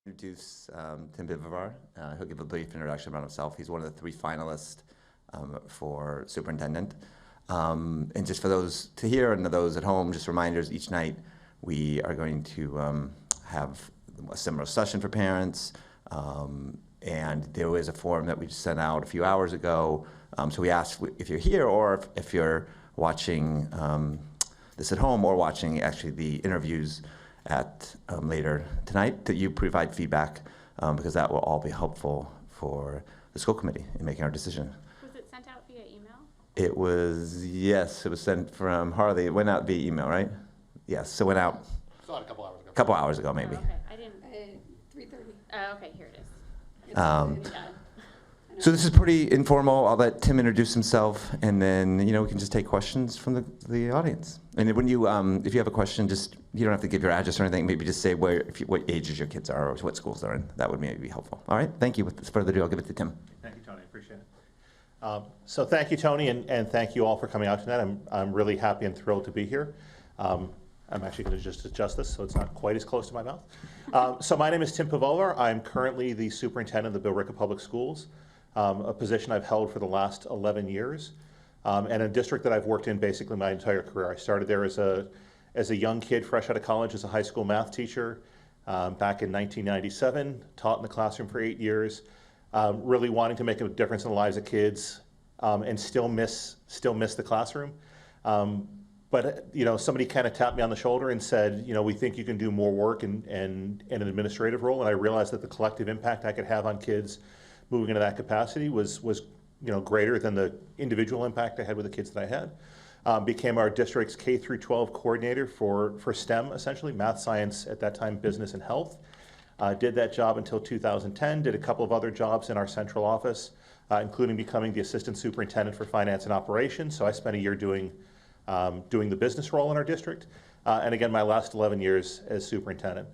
Introduce Tim Bivivar. He'll give a brief introduction about himself. He's one of the 3 finalists for superintendent. And just for those to hear and those at home, just reminders, each night we are going to have a similar session for parents. And there was a form that we just sent out a few hours ago. So we asked if you're here or if you're watching this at home or watching actually the interviews at later tonight, that you provide feedback because that will all be helpful for the school committee in making our decision. Was it sent out via email? It was, yes, it was sent from Harley. It went out via email, right? Yes, so it went out a couple hours ago. A couple hours ago, maybe. Oh, okay, I didn't. 3:30. Oh, okay, here it is. Yeah. So this is pretty informal. I'll let Tim introduce himself, and then we can just take questions from the audience. And when you, if you have a question, just you don't have to give your address or anything. Maybe just say what ages your kids are or what schools they're in. That would maybe be helpful. All right, thank you. With further ado, I'll give it to Tim. Thank you, Tony. I appreciate it. So thank you, Tony, and thank you all for coming out tonight. I'm really happy and thrilled to be here. I'm actually going to just adjust this so it's not quite as close to my mouth. So my name is Tim Bivivar. I'm currently the superintendent of the Billerica Public Schools, a position I've held for the last 11 years, and a district that I've worked in basically my entire career. I started there as a young kid, fresh out of college, as a high school math teacher back in 1997, taught in the classroom for 8 years, really wanting to make a difference in the lives of kids, and still miss the classroom. But somebody kind of tapped me on the shoulder and said, we think you can do more work in an administrative role. And I realized that the collective impact I could have on kids moving into that capacity was greater than the individual impact I had with the kids that I had. Became our district's K through 12 coordinator for STEM, essentially, math, science, at that time, business, and health. Did that job until 2010, did a couple of other jobs in our central office, including becoming the assistant superintendent for finance and operations. So I spent a year doing the business role in our district, and again, my last 11 years as superintendent.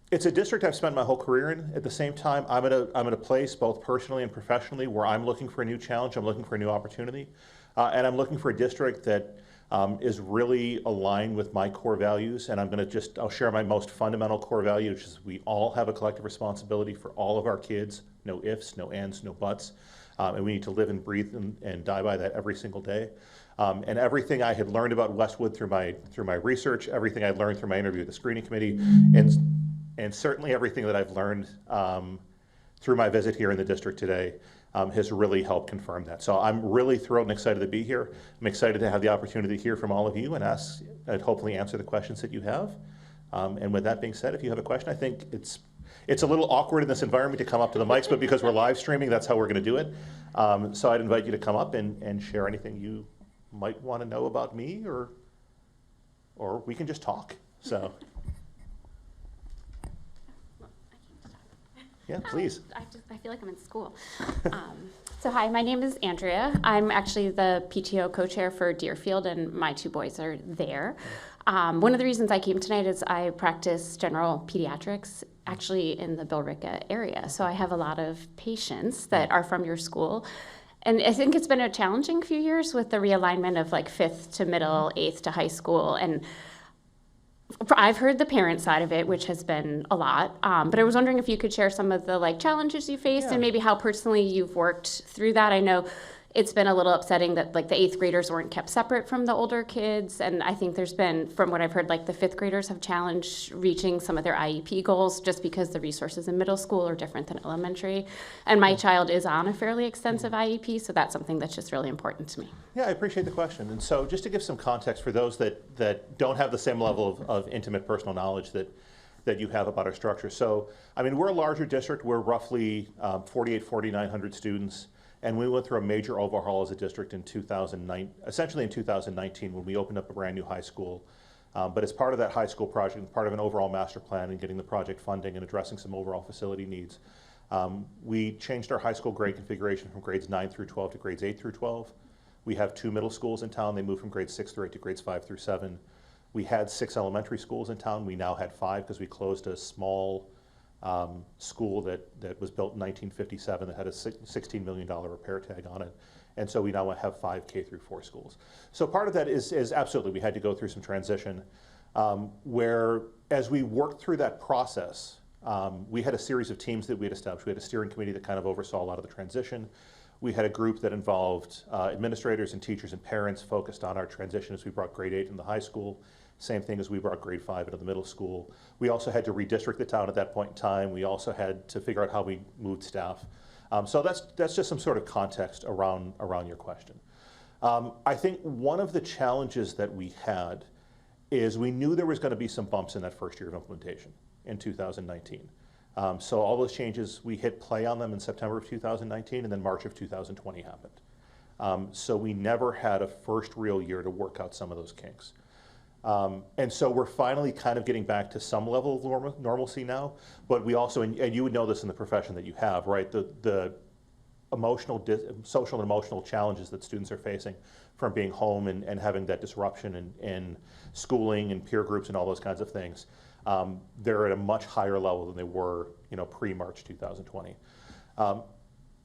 It's a district I've spent my whole career in. At the same time, I'm at a place, both personally and professionally, where I'm looking for a new challenge, I'm looking for a new opportunity, and I'm looking for a district that is really aligned with my core values, and I'll share my most fundamental core value, which is we all have a collective responsibility for all of our kids, no ifs, no ands, no buts, and we need to live and breathe and die by that every single day. And everything I had learned about Westwood through my research, everything I learned through my interview with the screening committee, and certainly everything that I've learned through my visit here in the district today has really helped confirm that. So I'm really thrilled and excited to be here. I'm excited to have the opportunity to hear from all of you and hopefully answer the questions that you have. And with that being said, if you have a question, I think it's a little awkward in this environment to come up to the mics, but because we're live streaming, that's how we're going to do it. So I'd invite you to come up and share anything you might want to know about me, or we can just talk. So, yeah, please. I feel like I'm in school. So hi, my name is Andrea. I'm actually the PTO co-chair for Deerfield, and my 2 boys are there. One of the reasons I came tonight is I practice general pediatrics actually in the Billerica area. So I have a lot of patients that are from your school. And I think it's been a challenging few years with the realignment of like 5th to middle, 8th to high school. And I've heard the parent side of it, which has been a lot. But I was wondering if you could share some of the challenges you faced and maybe how personally you've worked through that. I know it's been a little upsetting that the 8th graders weren't kept separate from the older kids. And I think there's been, from what I've heard, the 5th graders have challenged reaching some of their IEP goals just because the resources in middle school are different than elementary. And my child is on a fairly extensive IEP, so that's something that's just really important to me. Yeah, I appreciate the question. And so just to give some context for those that don't have the same level of intimate personal knowledge that you have about our structure. So, we're a larger district. We're roughly 4,900 students. And we went through a major overhaul as a district in 2019 when we opened up a brand new high school. But as part of that high school project, part of an overall master plan and getting the project funding and addressing some overall facility needs, we changed our high school grade configuration from grades 9 through 12 to grades 8 through 12. We have 2 middle schools in town. They moved from grades 6 through 8 to grades 5 through 7. We had 6 elementary schools in town. We now had 5 because we closed a small school that was built in 1957 that had a $16 million repair tag on it. And so we now have 5 K through 4 schools. So part of that is absolutely, we had to go through some transition where as we worked through that process, We had a series of teams that we had established. We had a steering committee that kind of oversaw a lot of the transition. We had a group that involved administrators and teachers and parents focused on our transition as we brought grade 8 into the high school. Same thing as we brought grade 5 into the middle school. We also had to redistrict the town at that point in time. We also had to figure out how we moved staff. So that's just some sort of context around your question. I think one of the challenges that we had is we knew there was going to be some bumps in that first year of implementation in 2019. So all those changes, we hit play on them in September of 2019, and then March of 2020 happened. So we never had a first real year to work out some of those kinks. And so we're finally kind of getting back to some level of normalcy now, but we also, and you would know this in the profession that you have, right? The social and emotional challenges that students are facing from being home and having that disruption in schooling and peer groups and all those kinds of things. They're at a much higher level than they were, pre-March 2020.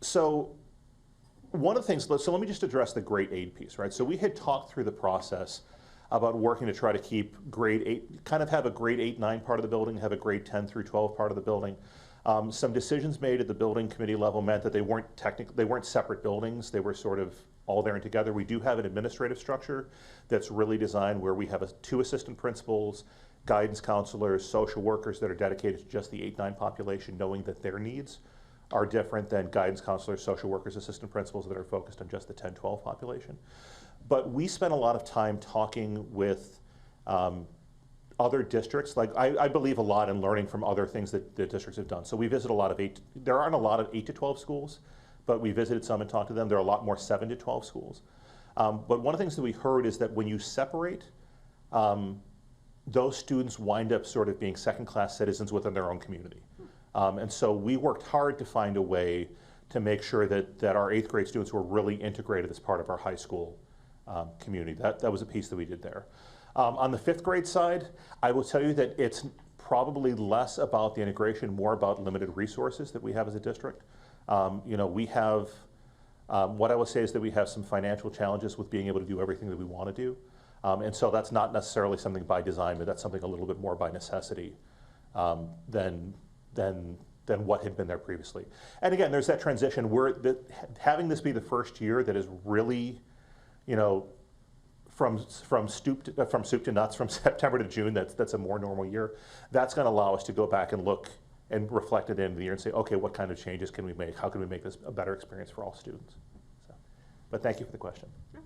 So one of the things, so let me just address the grade 8 piece, right? So we had talked through the process about working to try to keep grade 8, kind of have a grade 8, 9 part of the building, have a grade 10 through 12 part of the building. Some decisions made at the building committee level meant that they weren't separate buildings. They were sort of all there and together. We do have an administrative structure that's really designed where we have 2 assistant principals, guidance counselors, social workers that are dedicated to just the 8-9 population, knowing that their needs are different than guidance counselors, social workers, assistant principals that are focused on just the 10-12 population. But we spent a lot of time talking with other districts. Like I believe a lot in learning from other things that the districts have done. So we visit a lot of there aren't a lot of 8 to 12 schools, but we visited some and talked to them. There are a lot more 7 to 12 schools. But one of the things that we heard is that when you separate, those students wind up sort of being second-class citizens within their own community. And so we worked hard to find a way to make sure that our 8th grade students were really integrated as part of our high school community. That was a piece that we did there. On the 5th grade side, I will tell you that it's probably less about the integration, more about limited resources that we have as a district. We have, what I will say is that we have some financial challenges with being able to do everything that we want to do. And so that's not necessarily something by design, but that's something a little bit more by necessity than what had been there previously. And again, there's that transition where having this be the first year that is really, from soup to nuts, from September to June, that's a more normal year. That's going to allow us to go back and look and reflect at the end of the year and say, okay, what kind of changes can we make? How can we make this a better experience for all students? So, but thank you for the question. Yeah.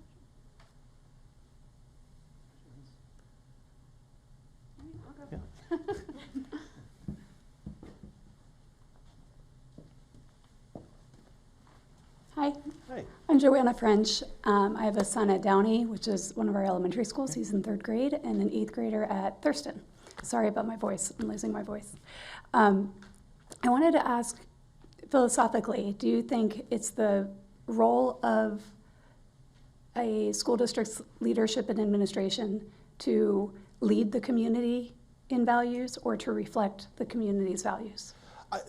Hi, Hey. I'm Joanna French. I have a son at Downey, which is one of our elementary schools. He's in 3rd grade, and an 8th grader at Thurston. Sorry about my voice. I'm losing my voice. I wanted to ask, philosophically, do you think it's the role of a school district's leadership and administration to lead the community in values or to reflect the community's values?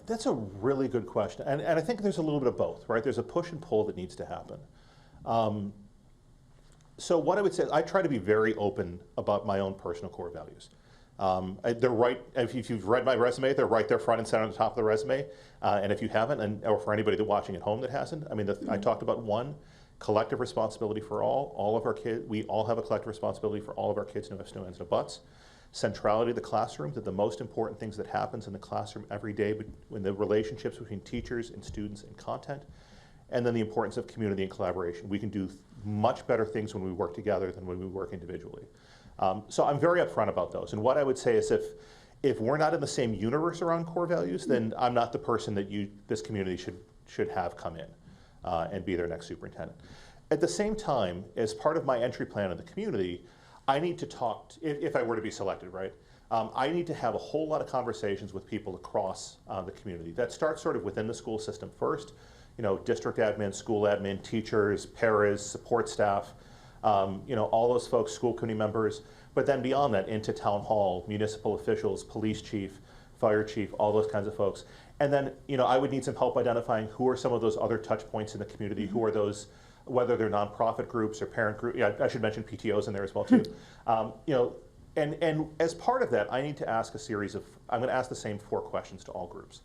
That's a really good question. And I think there's a little bit of both, right? There's a push and pull that needs to happen. So what I would say, I try to be very open about my own personal core values. They're right, if you've read my resume, they're right there front and center on the top of the resume. And if you haven't, or for anybody that's watching at home that hasn't, I mean, I talked about 1, collective responsibility for all of our kids. We all have a collective responsibility for all of our kids, no ifs, no ands, no buts. Centrality of the classroom, that the most important things that happens in the classroom every day, when the relationships between teachers and students and content, and then the importance of community and collaboration. We can do much better things when we work together than when we work individually. So I'm very upfront about those. And what I would say is if we're not in the same universe around core values, then I'm not the person that this community should have come in and be their next superintendent. At the same time, as part of my entry plan in the community, I need to talk, if I were to be selected, right? I need to have a whole lot of conversations with people across the community. That starts sort of within the school system first, district admin, school admin, teachers, paras, support staff, all those folks, school committee members, but then beyond that into town hall, municipal officials, police chief, fire chief, all those kinds of folks. And then, I would need some help identifying who are some of those other touch points in the community, who are those, whether they're nonprofit groups or parent groups. Yeah, I should mention PTOs in there as well too. and as part of that, I need to ask I'm going to ask the same 4 questions to all groups.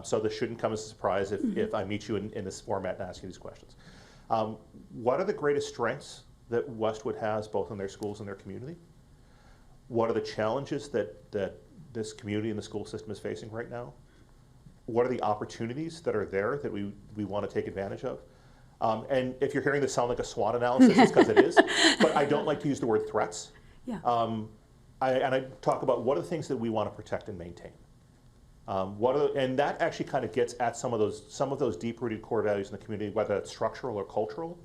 So this shouldn't come as a surprise if I meet you in this format and ask you these questions. What are the greatest strengths that Westwood has both in their schools and their community? What are the challenges that this community and the school system is facing right now? What are the opportunities that are there that we want to take advantage of? And if you're hearing this sound like a SWOT analysis, it's because it is. But I don't like to use the word threats. Yeah. I talk about what are the things that we want to protect and maintain. And that actually kind of gets at some of those deep-rooted core values in the community, whether it's structural or cultural,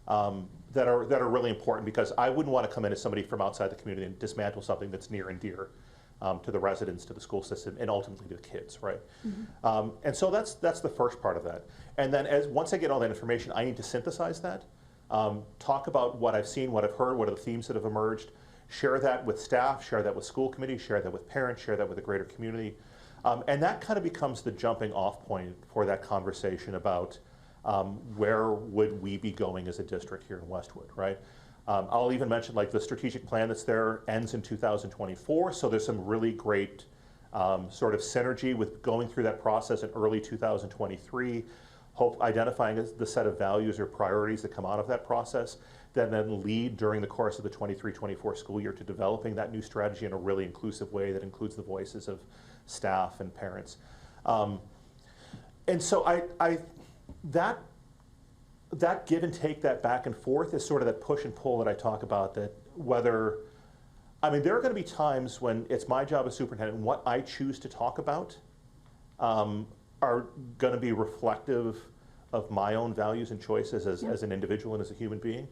that are really important, because I wouldn't want to come in as somebody from outside the community and dismantle something that's near and dear to the residents, to the school system, and ultimately to the kids, right? Mm-hmm. And so that's the first part of that. And then once I get all that information, I need to synthesize that, talk about what I've seen, what I've heard, what are the themes that have emerged, share that with staff, share that with school committees, share that with parents, share that with the greater community. And that kind of becomes the jumping off point for that conversation about where would we be going as a district here in Westwood, right? I'll even mention, like, the strategic plan that's there ends in 2024, so there's some really great sort of synergy with going through that process in early 2023, identifying the set of values or priorities that come out of that process, that then lead during the course of the 23-24 school year to developing that new strategy in a really inclusive way that includes the voices of staff and parents. And so that give and take, that back and forth, is sort of that push and pull that I talk about, that there are going to be times when it's my job as superintendent, and what I choose to talk about are going to be reflective of my own values and choices as an individual and as a human being.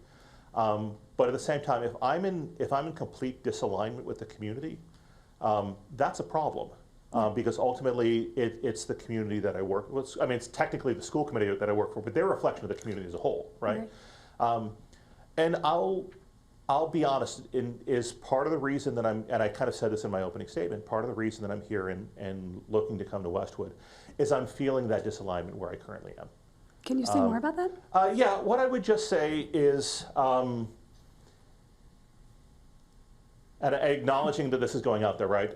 But at the same time, if I'm in complete disalignment with the community, that's a problem. Because ultimately, it's the community that I work with. I mean, it's technically the school committee that I work for, but they're a reflection of the community as a whole, right? And I'll be honest, is part of the reason that and I kind of said this in my opening statement, part of the reason that I'm here and looking to come to Westwood is I'm feeling that disalignment where I currently am. Can you say more about that? Yeah, what I would just say is, and acknowledging that this is going out there, right?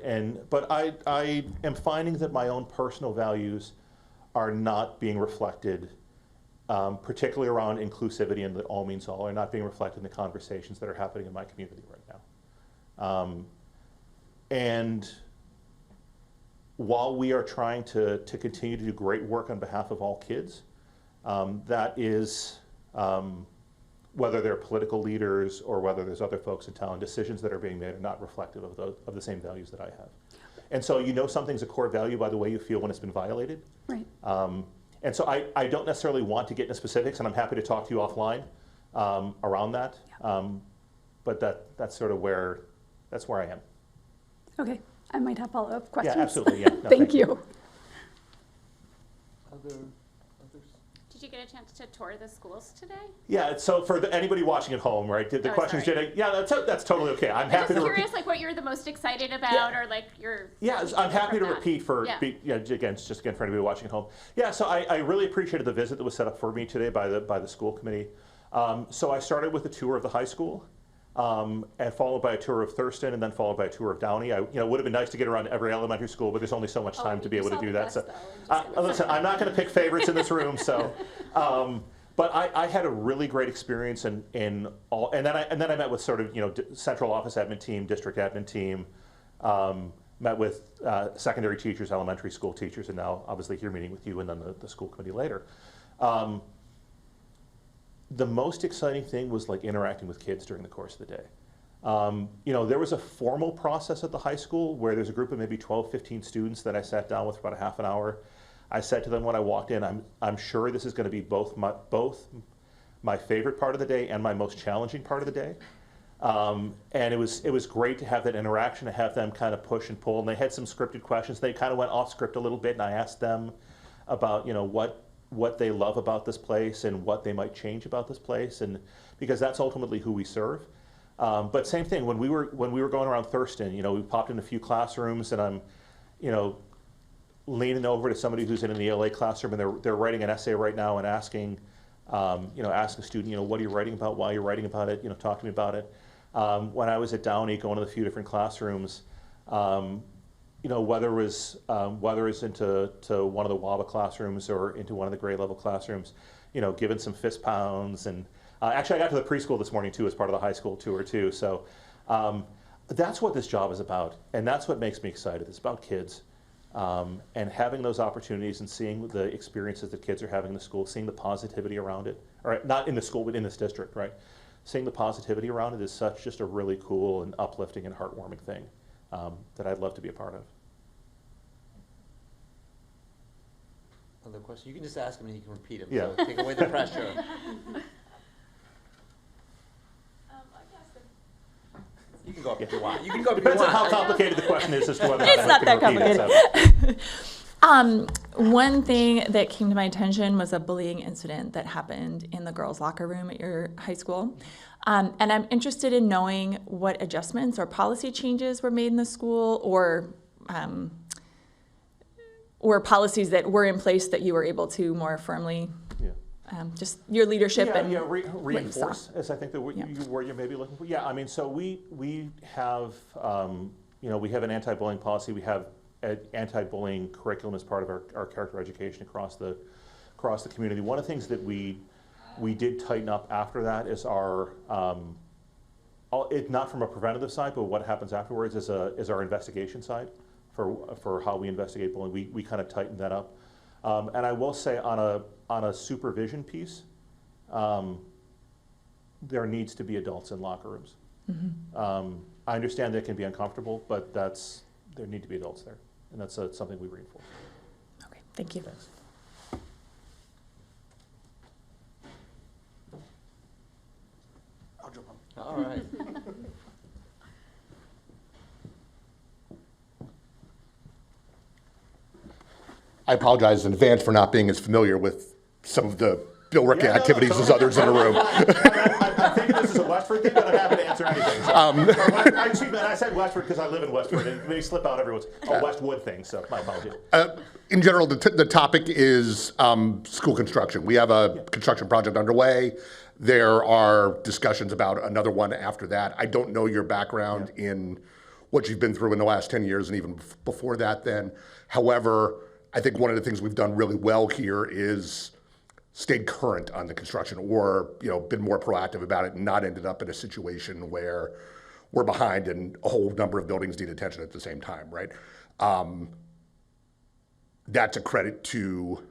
But I am finding that my own personal values are not being reflected, particularly around inclusivity and that all means all, are not being reflected in the conversations that are happening in my community right now. And while we are trying to continue to do great work on behalf of all kids, that is, whether they're political leaders or whether there's other folks in town, decisions that are being made are not reflective of the same values that I have. And so something's a core value by the way you feel when it's been violated. Right. And so I don't necessarily want to get into specifics, and I'm happy to talk to you offline around that. Yeah. But that's sort of where I am. Okay, I might have follow-up questions. Yeah, absolutely. Yeah. No, thank you. Others? Did you get a chance to tour the schools today? Yeah, so for anybody watching at home, right, the questions, that's totally okay. I'm happy to curious, like, what you're the most excited about, or like your... Yeah, I'm happy to repeat again for anybody watching at home. Yeah, so I really appreciated the visit that was set up for me today by the school committee. So I started with a tour of the high school, and followed by a tour of Thurston, and then followed by a tour of Downey. It would have been nice to get around every elementary school, but there's only so much time to be able to do that. So, listen, I'm not going to pick favorites in this room. So, but I had a really great experience in all, and then I met with sort of central office admin team, district admin team, met with secondary teachers, elementary school teachers, and now obviously here meeting with you, and then the school committee later. The most exciting thing was like interacting with kids during the course of the day. There was a formal process at the high school where there's a group of maybe 12, 15 students that I sat down with for about a half an hour. I said to them when I walked in, I'm sure this is going to be both my favorite part of the day and my most challenging part of the day. And it was great to have that interaction, to have them kind of push and pull. And they had some scripted questions. They kind of went off script a little bit, and I asked them about what they love about this place and what they might change about this place, and because that's ultimately who we serve. But same thing, when we were going around Thurston, we popped in a few classrooms, and I'm leaning over to somebody who's in the ELA classroom, and they're writing an essay right now and asking a student, what are you writing about, why are you writing about it, talk to me about it. When I was at Downey, going to the few different classrooms, whether it's into one of the WABA classrooms or into one of the grade level classrooms, given some fist pounds. And actually, I got to the preschool this morning too as part of the high school tour too. So that's what this job is about, and that's what makes me excited. It's about kids, and having those opportunities and seeing the experiences that kids are having in the school, seeing the positivity around it. All right, not in the school, but in this district, right? Seeing the positivity around it is such just a really cool and uplifting and heartwarming thing that I'd love to be a part of. Other question? You can just ask him and he can repeat them. Yeah. So take away the pressure. You can go up if you want. You can go up if you Depends on want. how complicated the question is as to whether or It's not not I that can repeat it. So. One thing that came to my attention was a bullying incident that happened in the girls' locker room at your high school. And I'm interested in knowing what adjustments or policy changes were made in the school, or policies that were in place that you were able to more firmly, Yeah. just your leadership and Reinforce, as I think the word Yeah. you may be looking for. Yeah, I mean, so we have, we have an anti-bullying policy. We have an anti-bullying curriculum as part of our character education across the community. One of the things that we did tighten up after that is our, not from a preventative side, but what happens afterwards is our investigation side for how we investigate bullying. We kind of tightened that up. And I will say on a supervision piece, there needs to be adults in locker rooms. Mm-hmm. I understand that can be uncomfortable, but there need to be adults there, and that's something we reinforce. Okay, thank you. Thanks. I'll jump on. All right. I apologize in advance for not being as familiar with some of the Bill Rickett activities as others in the room. I'm thinking this is a Westford thing, but I'm happy to answer anything. So. I said Westford because I live in Westford, and maybe slip out every once. Westwood thing, so my apologies. In general, the topic is school construction. We have a construction project underway. There are discussions about another one after that. I don't know your background in what you've been through in the last 10 years and even before that then. However, I think one of the things we've done really well here is stayed current on the construction, or been more proactive about it and not ended up in a situation where we're behind and a whole number of buildings need attention at the same time, right? That's a credit to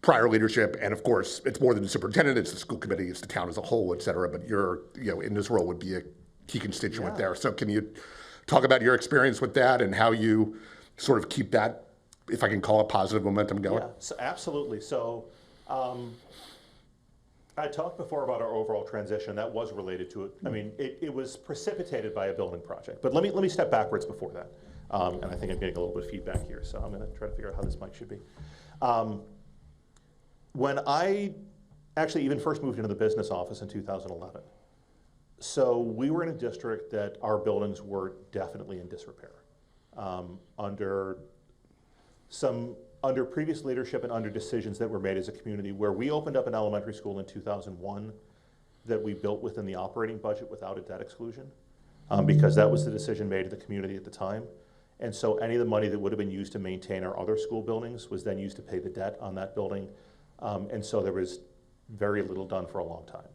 prior leadership, and of course, it's more than the superintendent, it's the school committee, it's the town as a whole, et cetera, but you're, in this role would be a key constituent there. So can you talk about your experience with that and how you sort of keep that, if I can call it, positive momentum going? Yeah, so absolutely. So I talked before about our overall transition. That was related to it. I mean, it was precipitated by a building project. But let me step backwards before that. And I think I'm getting a little bit of feedback here, so I'm going to try to figure out how this mic should be. When I actually even first moved into the business office in 2011, so we were in a district that our buildings were definitely in disrepair. Under previous leadership and under decisions that were made as a community, where we opened up an elementary school in 2001 that we built within the operating budget without a debt exclusion, because that was the decision made in the community at the time. And so any of the money that would have been used to maintain our other school buildings was then used to pay the debt on that building. And so there was very little done for a long time.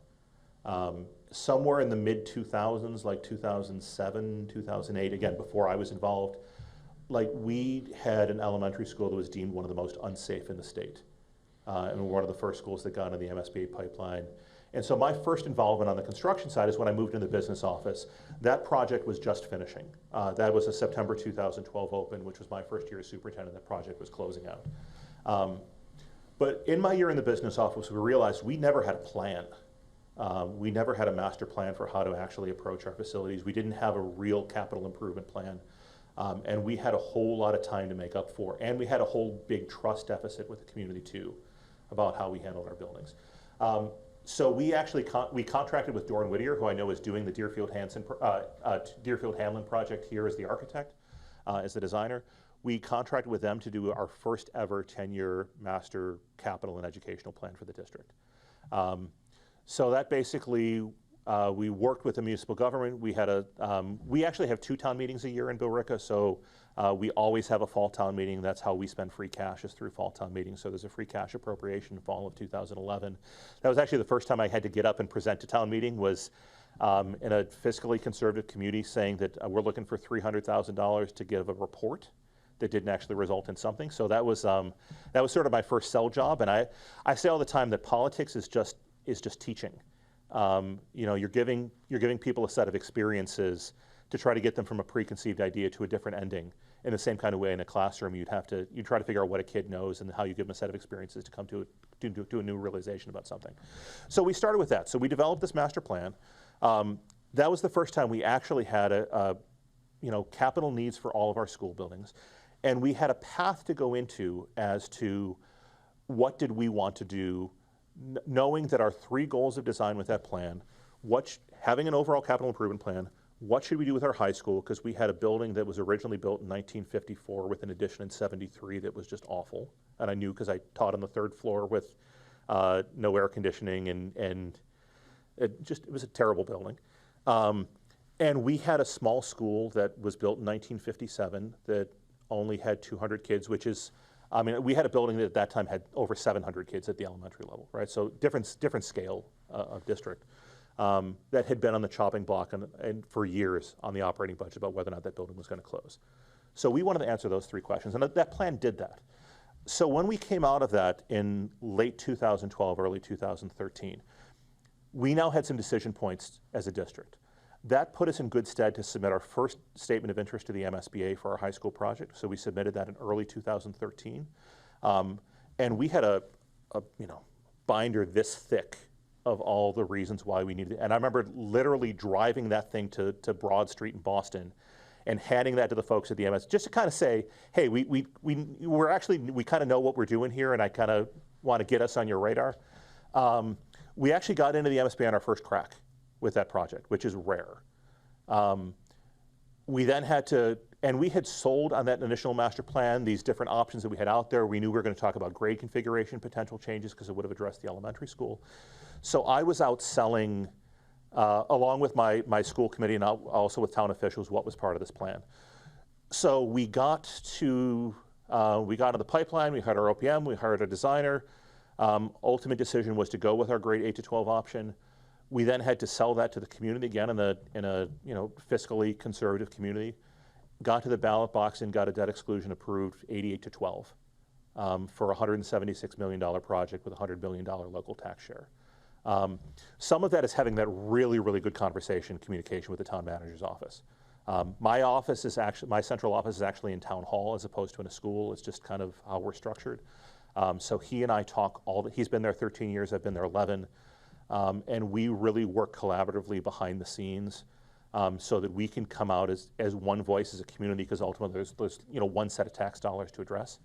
Somewhere in the mid-2000s, like 2007, 2008, again, before I was involved, like we had an elementary school that was deemed one of the most unsafe in the state. And we were one of the first schools that got into the MSBA pipeline. And so my first involvement on the construction side is when I moved into the business office. That project was just finishing. That was a September 2012 open, which was my first year as superintendent. That project was closing out. But in my year in the business office, we realized we never had a plan. We never had a master plan for how to actually approach our facilities. We didn't have a real capital improvement plan. And we had a whole lot of time to make up for. And we had a whole big trust deficit with the community too about how we handled our buildings. So we actually we contracted with Doran Whittier, who I know is doing the Deerfield Hamlin project here as the architect, as the designer. We contracted with them to do our first ever 10-year master capital and educational plan for the district. So that basically We worked with the municipal government. We actually have 2 town meetings a year in Billerica, so we always have a fall town meeting. That's how we spend free cash, is through fall town meetings. So there's a free cash appropriation in fall of 2011. That was actually the first time I had to get up and present to town meeting, was in a fiscally conservative community, saying that we're looking for $300,000 to give a report that didn't actually result in something. So that was sort of my first sell job. And I say all the time that politics is just teaching. You're giving people a set of experiences to try to get them from a preconceived idea to a different ending. In the same kind of way in a classroom, you try to figure out what a kid knows and how you give them a set of experiences to come to a new realization about something. So we started with that. So we developed this master plan. That was the first time we actually had capital needs for all of our school buildings. And we had a path to go into as to what did we want to do, knowing that our 3 goals of design with that plan, having an overall capital improvement plan, what should we do with our high school, because we had a building that was originally built in 1954 with an addition in 73 that was just awful. And I knew, because I taught on the 3rd floor with no air conditioning, and it was a terrible building. And we had a small school that was built in 1957 that only had 200 kids, which is, we had a building that at that time had over 700 kids at the elementary level, right? So different scale of district, that had been on the chopping block and for years on the operating budget about whether or not that building was going to close. So we wanted to answer those 3 questions, and that plan did that. So when we came out of that in late 2012, early 2013, we now had some decision points as a district. That put us in good stead to submit our first statement of interest to the MSBA for our high school project. So we submitted that in early 2013. And we had a binder this thick of all the reasons why we needed it. And I remember literally driving that thing to Broad Street in Boston and handing that to the folks at the MS, just to kind of say, hey, we kind of know what we're doing here, and I kind of want to get us on your radar. We actually got into the MSBA on our first crack with that project, which is rare. We then we had sold on that initial master plan these different options that we had out there. We knew we were going to talk about grade configuration potential changes because it would have addressed the elementary school. So I was out selling, along with my school committee and also with town officials, what was part of this plan. So we got into the pipeline, we hired our OPM, we hired a designer. Ultimate decision was to go with our grade 8 to 12 option. We then had to sell that to the community again in a fiscally conservative community. Got to the ballot box and got a debt exclusion approved 88 to 12 for a $176 million project with a $100 million local tax share. Some of that is having that really, really good communication with the town manager's office. My central office is actually in town hall as opposed to in a school. It's just kind of how we're structured. So he and I talk he's been there 13 years, I've been there 11. And we really work collaboratively behind the scenes so that we can come out as one voice as a community, because ultimately there's one set of tax dollars to address,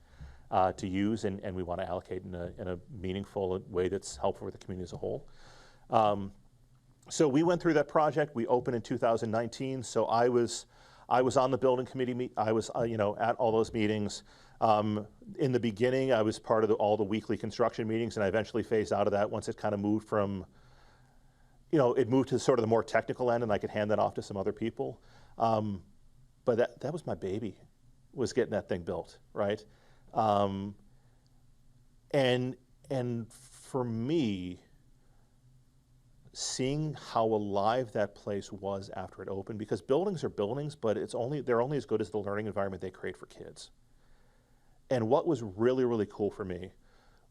to use, and we want to allocate in a meaningful way that's helpful for the community as a whole. So we went through that project. We opened in 2019. So I was on the building committee. I was at all those meetings. In the beginning, I was part of all the weekly construction meetings, and I eventually phased out of that once it kind of moved from, it moved to sort of the more technical end, and I could hand that off to some other people. But that was my baby, was getting that thing built, right? And for me, seeing how alive that place was after it opened, because buildings are buildings, but they're only as good as the learning environment they create for kids. And what was really, really cool for me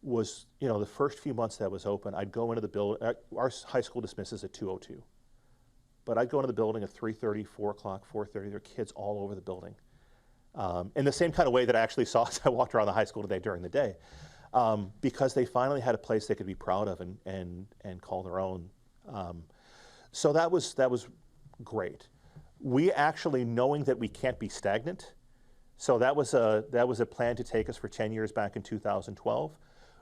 was, the first few months that was open, I'd go into the building. Our high school dismisses at 2:02. But I'd go into the building at 3:30, 4 o'clock, 4:30. There are kids all over the building. In the same kind of way that I actually saw as I walked around the high school today during the day. Because they finally had a place they could be proud of and call their own. So that was great. We actually, knowing that we can't be stagnant, so that was a plan to take us for 10 years back in 2012.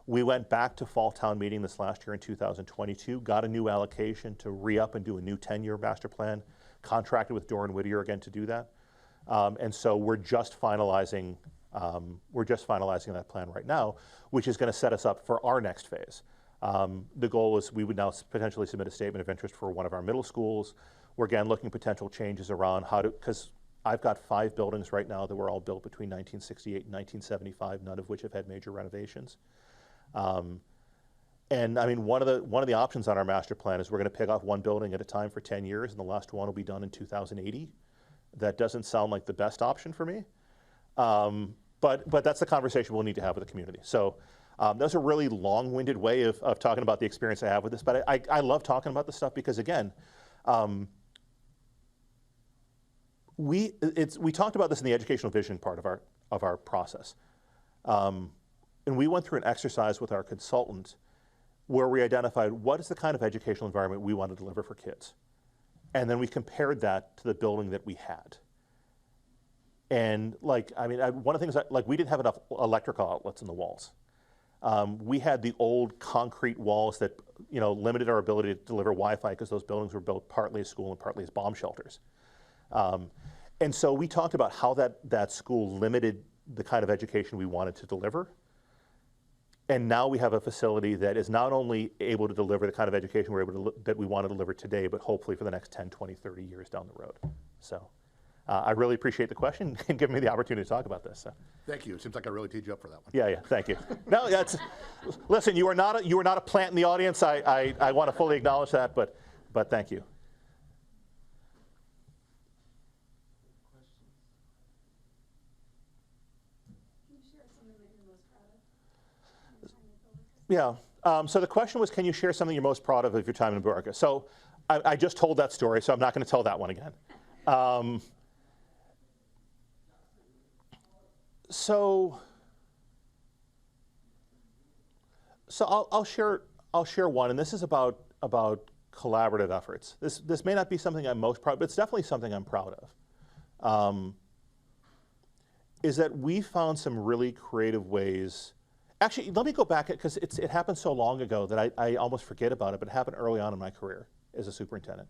We went back to fall town meeting this last year in 2022, got a new allocation to re-up and do a new 10-year master plan, contracted with Doran Whittier again to do that. And so we're just finalizing that plan right now, which is going to set us up for our next phase. The goal is we would now potentially submit a statement of interest for one of our middle schools. We're again looking potential changes around how to, because I've got 5 buildings right now that were all built between 1968 and 1975, none of which have had major renovations. And I mean, one of the options on our master plan is we're going to pick off one building at a time for 10 years, and the last one will be done in 2080. That doesn't sound like the best option for me, but that's the conversation we'll need to have with the community. So that's a really long-winded way of talking about the experience I have with this, but I love talking about this stuff because, again, we talked about this in the educational vision part of our process, and we went through an exercise with our consultant where we identified what is the kind of educational environment we want to deliver for kids. And then we compared that to the building that we had. And like, I mean, one of the things, like we didn't have enough electrical outlets in the walls. We had the old concrete walls that, you know, limited our ability to deliver Wi-Fi because those buildings were built partly as school and partly as bomb shelters. And so we talked about how that school limited the kind of education we wanted to deliver. And now we have a facility that is not only able to deliver the kind of education that we want to deliver today, but hopefully for the next 10, 20, 30 years down the road. So I really appreciate the question and giving me the opportunity to talk about this. So. Thank you. It seems like I really teed you up for that one. Yeah, thank you. No, listen, you are not a plant in the audience. I want to fully acknowledge that, but thank you. Yeah. So the question was, can you share something you're most proud of your time in America? So I just told that story, so I'm not going to tell that one again. So I'll share one, and this is about collaborative efforts. This may not be something I'm most proud of, but it's definitely something I'm proud of. Is that we found some really creative ways. Actually, let me go back, because it happened so long ago that I almost forget about it, but it happened early on in my career as a superintendent.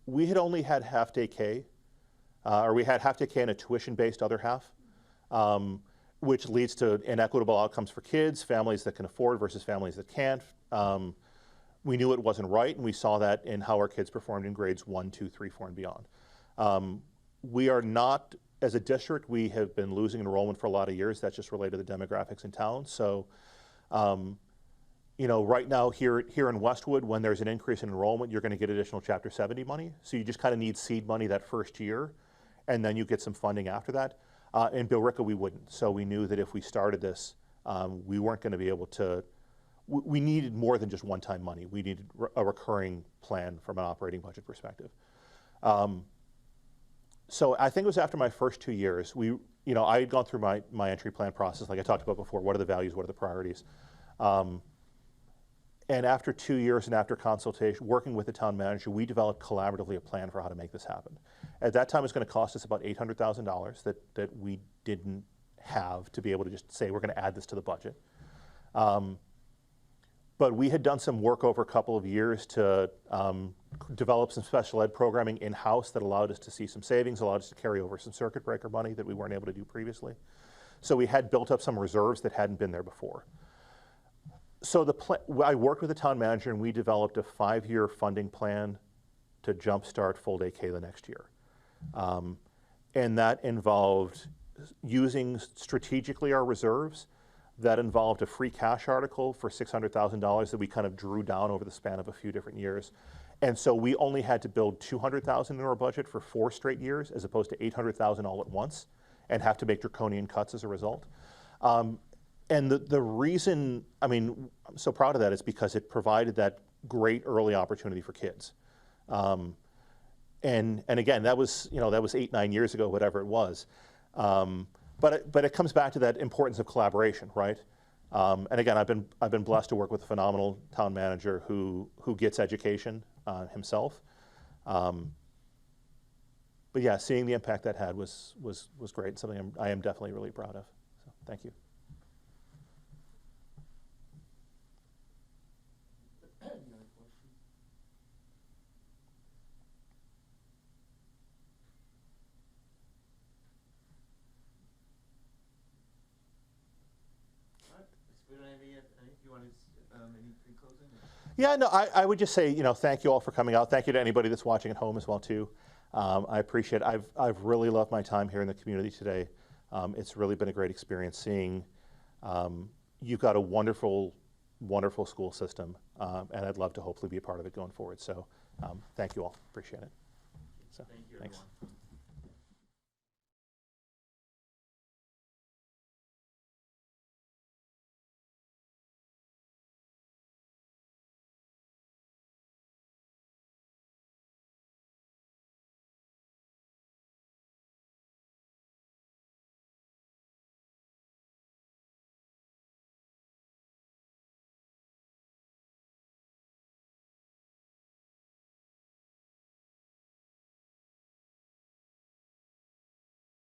We had only had half-day K, or we had half-day K and a tuition-based other half, which leads to inequitable outcomes for kids, families that can afford versus families that can't. We knew it wasn't right, and we saw that in how our kids performed in grades 1, 2, 3, 4, and beyond. We are not, as a district, we have been losing enrollment for a lot of years. That's just related to the demographics in town. So, you know, right now here in Westwood, when there's an increase in enrollment, you're going to get additional Chapter 70 money. So you just kind of need seed money that first year, and then you get some funding after that. In Billerica, we wouldn't. So we knew that if we started this, we weren't going to be able to. We needed more than just one-time money. We needed a recurring plan from an operating budget perspective. So I think it was after my first 2 years, I had gone through my entry plan process, like I talked about before. What are the values? What are the priorities? And after 2 years and after consultation, working with the town manager, we developed collaboratively a plan for how to make this happen. At that time, it was going to cost us about $800,000 that we didn't have to be able to just say, we're going to add this to the budget. But we had done some work over a couple of years to develop some special ed programming in-house that allowed us to see some savings, allowed us to carry over some circuit breaker money that we weren't able to do previously. So we had built up some reserves that hadn't been there before. So I worked with the town manager, and we developed a 5-year funding plan to jumpstart full day K the next year. And that involved using strategically our reserves. That involved a free cash article for $600,000 that we kind of drew down over the span of a few different years. And so we only had to build $200,000 in our budget for 4 straight years, as opposed to $800,000 all at once, and have to make draconian cuts as a result. And the reason, I'm so proud of that is because it provided that great early opportunity for kids. And again, that was 8, 9 years ago, whatever it was. But it comes back to that importance of collaboration, right? And again, I've been blessed to work with a phenomenal town manager who gets education himself. But yeah, seeing the impact that had was great. Something I am definitely really proud of. So thank you. We don't have any. I think you want to any pre-closing? Yeah, no, I would just say, thank you all for coming out. Thank you to anybody that's watching at home as well, too. I appreciate it. I've really loved my time here in the community today. It's really been a great experience seeing you've got a wonderful, wonderful school system, and I'd love to hopefully be a part of it going forward. So thank you all. Appreciate it. So, Thank you, thanks. everyone.